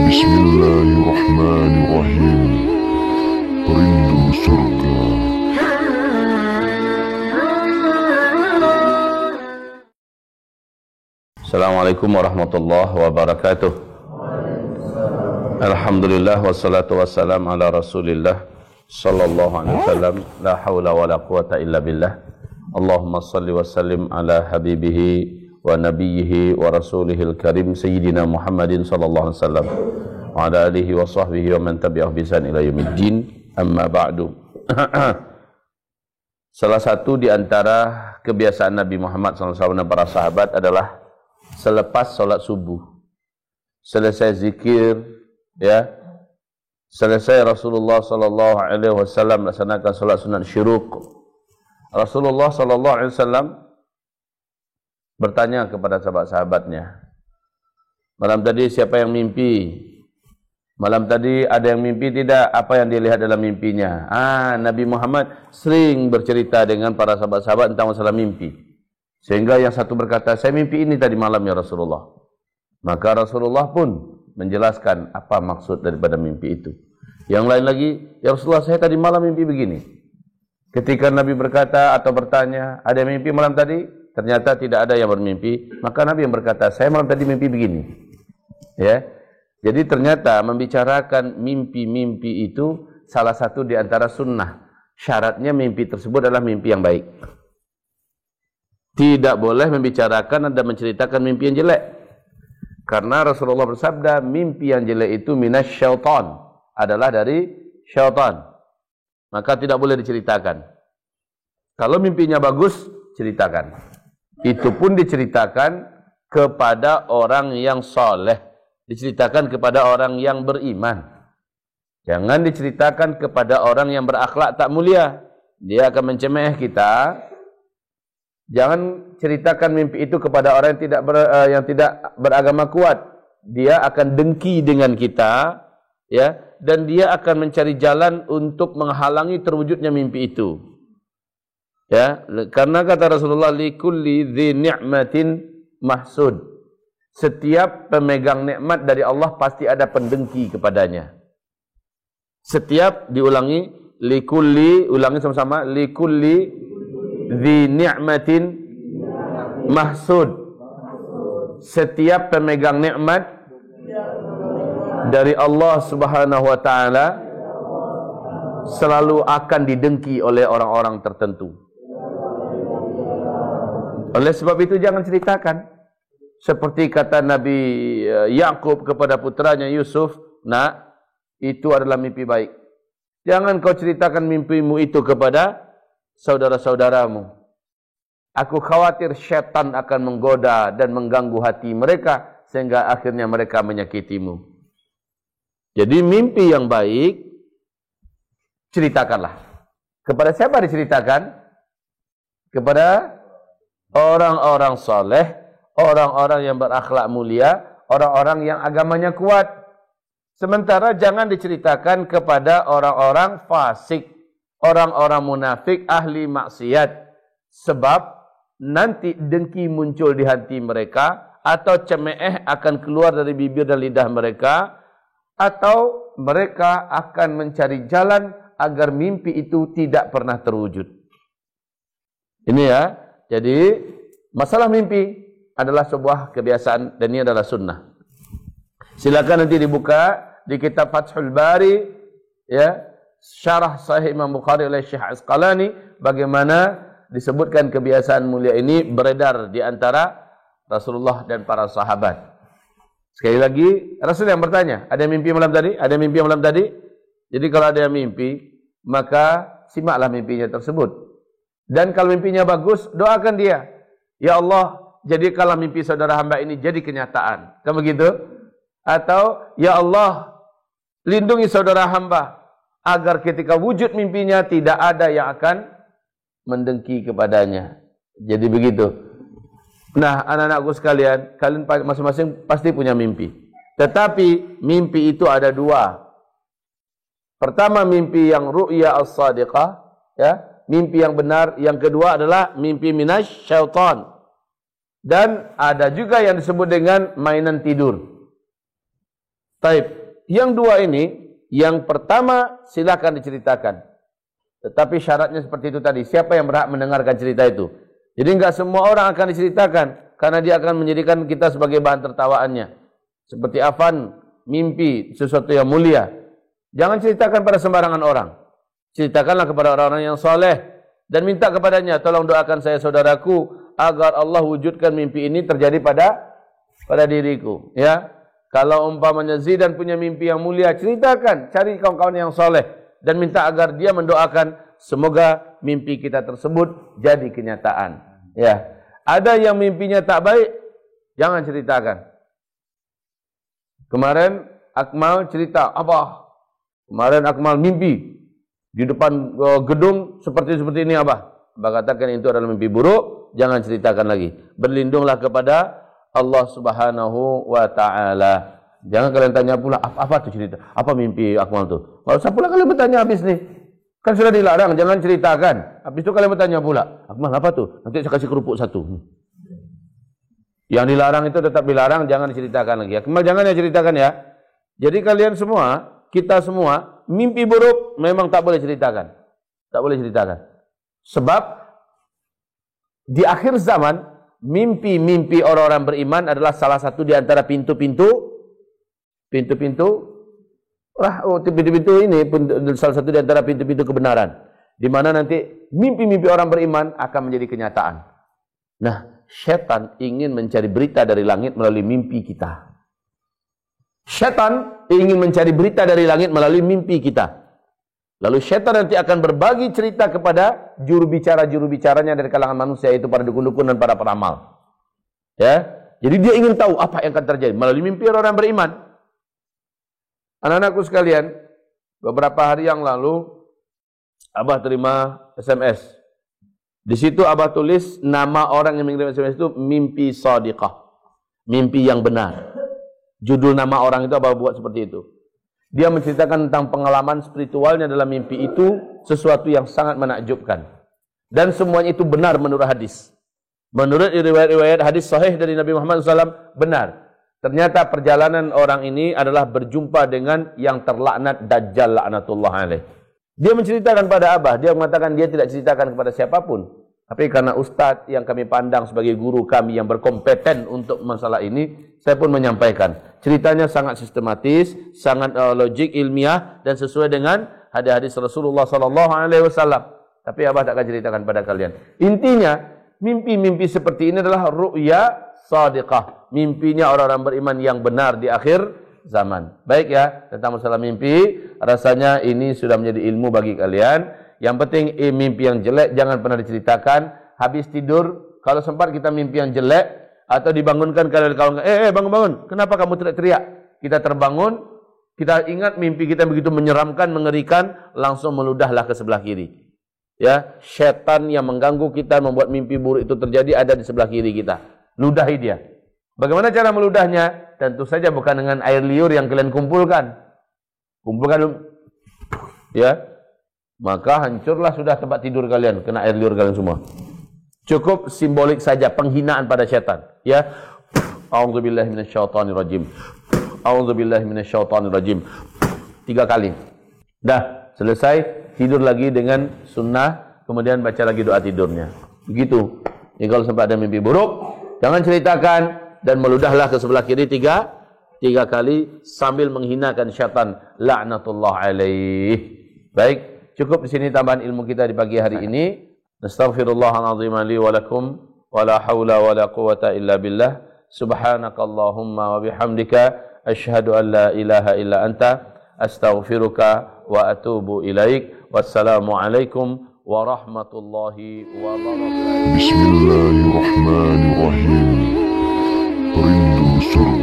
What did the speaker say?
Bismillahirrahmanirrahim. Rindu surga. Assalamualaikum warahmatullahi wabarakatuh. Alhamdulillah wassalatu wassalam ala Rasulillah sallallahu alaihi wasallam. La haula wala quwata illa billah. Allahumma salli wa sallim ala habibihi wa nabiyhi wa rasulihil karim sayyidina Muhammadin sallallahu alaihi wasallam wa ala alihi wa sahbihi wa man tabi'ah bi ihsan ila yaumiddin. Amma ba'du. Salah satu di antara kebiasaan Nabi Muhammad SAW dan para sahabat adalah selepas sholat subuh, selesai zikir, ya, selesai Rasulullah sallallahu alaihi wasallam melaksanakan sholat sunat syuruk, Rasulullah sallallahu alaihi wasallam bertanya kepada sahabat-sahabatnya, malam tadi siapa yang mimpi? Malam tadi ada yang mimpi tidak? Apa yang dilihat dalam mimpinya? Nabi Muhammad sering bercerita dengan para sahabat-sahabat tentang masalah mimpi. Sehingga yang satu berkata, saya mimpi ini tadi malam ya Rasulullah. Maka Rasulullah pun menjelaskan apa maksud daripada mimpi itu. Yang lain lagi, ya Rasulullah saya tadi malam mimpi begini. Ketika Nabi berkata atau bertanya, ada yang mimpi malam tadi? Ternyata tidak ada yang bermimpi. Maka Nabi yang berkata, saya malam tadi mimpi begini. Ya, jadi ternyata membicarakan mimpi-mimpi itu salah satu di antara sunnah. Syaratnya mimpi tersebut adalah mimpi yang baik. Tidak boleh membicarakan dan menceritakan mimpi yang jelek. Karena Rasulullah bersabda, mimpi yang jelek itu minasyaitan, adalah dari syaitan. Maka tidak boleh diceritakan. Kalau mimpinya bagus, ceritakan. Itu pun diceritakan kepada orang yang soleh. Diceritakan kepada orang yang beriman. Jangan diceritakan kepada orang yang berakhlak tak mulia. Dia akan mencemeh kita. Jangan ceritakan mimpi itu kepada orang yang tidak beragama kuat. Dia akan dengki dengan kita, ya, dan dia akan mencari jalan untuk menghalangi terwujudnya mimpi itu. Ya, karena kata Rasulullah, likulli dzi ni'matin mahsud. Setiap pemegang nikmat dari Allah pasti ada pendengki kepadanya. Setiap diulangi, likulli, ulangi sama-sama, likulli dzi ni'matin mahsud. Setiap pemegang nikmat dari Allah Subhanahu wa taala selalu akan didengki oleh orang-orang tertentu. Oleh sebab itu jangan ceritakan. Seperti kata Nabi Yakub kepada putranya Yusuf, nak, itu adalah mimpi baik. Jangan kau ceritakan mimpimu itu kepada saudara-saudaramu. Aku khawatir syaitan akan menggoda dan mengganggu hati mereka sehingga akhirnya mereka menyakitimu. Jadi mimpi yang baik ceritakanlah. Kepada siapa diceritakan? Kepada orang-orang soleh, orang-orang yang berakhlak mulia, orang-orang yang agamanya kuat. Sementara jangan diceritakan kepada orang-orang fasik, orang-orang munafik, ahli maksiat. Sebab nanti dengki muncul di hati mereka, atau cemeh akan keluar dari bibir dan lidah mereka, atau mereka akan mencari jalan agar mimpi itu tidak pernah terwujud. Ini ya. Jadi masalah mimpi adalah sebuah kebiasaan dan ini adalah sunnah. Silakan nanti dibuka di kitab Fathul Bari, ya, syarah Sahih Imam Bukhari oleh Syekh Asqalani, bagaimana disebutkan kebiasaan mulia ini beredar di antara Rasulullah dan para sahabat. Sekali lagi, Rasul yang bertanya, ada mimpi malam tadi? Ada mimpi malam tadi? Jadi kalau ada yang mimpi, maka simaklah mimpinya tersebut. Dan kalau mimpinya bagus, doakan dia. Ya Allah, jadikanlah mimpi saudara hamba ini jadi kenyataan. Kan begitu? Atau, ya Allah, lindungi saudara hamba agar ketika wujud mimpinya tidak ada yang akan mendengki kepadanya. Jadi begitu. Nah, anak-anakku sekalian, kalian masing-masing pasti punya mimpi. Tetapi mimpi itu ada dua. Pertama, mimpi yang ru'ya as-sadiqah, ya, mimpi yang benar. Yang kedua adalah mimpi minasyaitan. Dan ada juga yang disebut dengan mainan tidur. Taib. yang dua ini, yang pertama silakan diceritakan. Tetapi syaratnya seperti itu tadi, siapa yang berhak mendengarkan cerita itu? Jadi enggak semua orang akan diceritakan, karena dia akan menjadikan kita sebagai bahan tertawaannya. Seperti afan, mimpi, sesuatu yang mulia. Jangan ceritakan pada sembarangan orang. Ceritakanlah kepada orang-orang yang soleh. Dan minta kepadanya, tolong doakan saya saudaraku, agar Allah wujudkan mimpi ini terjadi pada diriku. Ya, kalau umpamanya Zidan punya mimpi yang mulia, ceritakan, cari kawan-kawan yang soleh. Dan minta agar dia mendoakan, semoga mimpi kita tersebut jadi kenyataan. Ya, ada yang mimpinya tak baik, jangan ceritakan. Kemarin Akmal cerita, Abah, kemarin Akmal mimpi di depan gedung seperti ini, Abah. Abah katakan itu adalah mimpi buruk, jangan ceritakan lagi. Berlindunglah kepada Allah Subhanahu wa taala. Jangan kalian tanya pula apa tu cerita, apa mimpi Akmal tu. Enggak usah pula kalian bertanya habis ni. Kan sudah dilarang, jangan ceritakan. Habis itu kalian bertanya pula, Akmal apa tu? Nanti saya kasih kerupuk satu. Yang dilarang itu tetap dilarang, jangan diceritakan lagi. Akmal jangan ya ceritakan ya. Jadi kalian semua, kita semua, mimpi buruk memang tak boleh ceritakan. Tak boleh ceritakan. Sebab di akhir zaman, mimpi-mimpi orang-orang beriman adalah salah satu di antara pintu-pintu ini salah satu di antara pintu-pintu kebenaran, di mana nanti mimpi-mimpi orang beriman akan menjadi kenyataan. Nah, syaitan ingin mencari berita dari langit melalui mimpi kita. Syaitan ingin mencari berita dari langit melalui mimpi kita. Lalu syaitan nanti akan berbagi cerita kepada juru bicaranya dari kalangan manusia, yaitu para dukun-dukun dan para peramal. Ya, jadi dia ingin tahu apa yang akan terjadi melalui mimpi orang beriman. Anak-anakku sekalian, beberapa hari yang lalu Abah terima SMS. Di situ Abah tulis nama orang yang mengirim SMS itu mimpi shadiqah, mimpi yang benar. Judul nama orang itu Abah buat seperti itu. Dia menceritakan tentang pengalaman spiritualnya dalam mimpi itu, sesuatu yang sangat menakjubkan. Dan semuanya itu benar menurut hadis. Menurut riwayat-riwayat hadis sahih dari Nabi Muhammad SAW, benar. Ternyata perjalanan orang ini adalah berjumpa dengan yang terlaknat Dajjal laknatullah alaih. Dia menceritakan pada Abah, dia mengatakan dia tidak ceritakan kepada siapapun. Tapi karena ustaz yang kami pandang sebagai guru kami yang berkompeten untuk masalah ini, saya pun menyampaikan. Ceritanya sangat sistematis, sangat logik, ilmiah, dan sesuai dengan hadis-hadis Rasulullah SAW. Tapi Abah tak akan ceritakan pada kalian. Intinya, mimpi-mimpi seperti ini adalah ru'ya shadiqah. Mimpinya orang-orang beriman yang benar di akhir zaman. Baik ya, tentang masalah mimpi, rasanya ini sudah menjadi ilmu bagi kalian. Yang penting mimpi yang jelek jangan pernah diceritakan. Habis tidur, kalau sempat kita mimpi yang jelek, atau dibangunkan kawan-kawan, bangun-bangun, kenapa kamu teriak-teriak? Kita terbangun, kita ingat mimpi kita begitu menyeramkan, mengerikan, langsung meludahlah ke sebelah kiri. Ya, syaitan yang mengganggu kita, membuat mimpi buruk itu terjadi ada di sebelah kiri kita. Ludahi dia. Bagaimana cara meludahnya? Tentu saja bukan dengan air liur yang kalian kumpulkan. Ya, maka hancurlah sudah tempat tidur kalian, kena air liur kalian semua. Cukup simbolik saja, penghinaan pada syaitan. Ya, a'udzubillahi minasyaitonirrajim. A'udzubillahi minasyaitonirrajim. 3 kali. Dah, selesai, tidur lagi dengan sunnah, kemudian baca lagi doa tidurnya. Begitu. Jadi kalau sampai ada mimpi buruk, jangan ceritakan, dan meludahlah ke sebelah kiri 3 kali sambil menghinakan syaitan laknatullah alaih. Baik, cukup di sini tambahan ilmu kita di pagi hari ini. Nastaghfirullahalazim li wa lakum wa la haula wa la quwata illa billah. Subhanakallahumma wa bihamdika asyhadu an la ilaha illa anta astaghfiruka wa atubu ilaik. Wassalamu alaikum warahmatullahi wabarakatuh. Bismillahirrahmanirrahim. Rindu surga.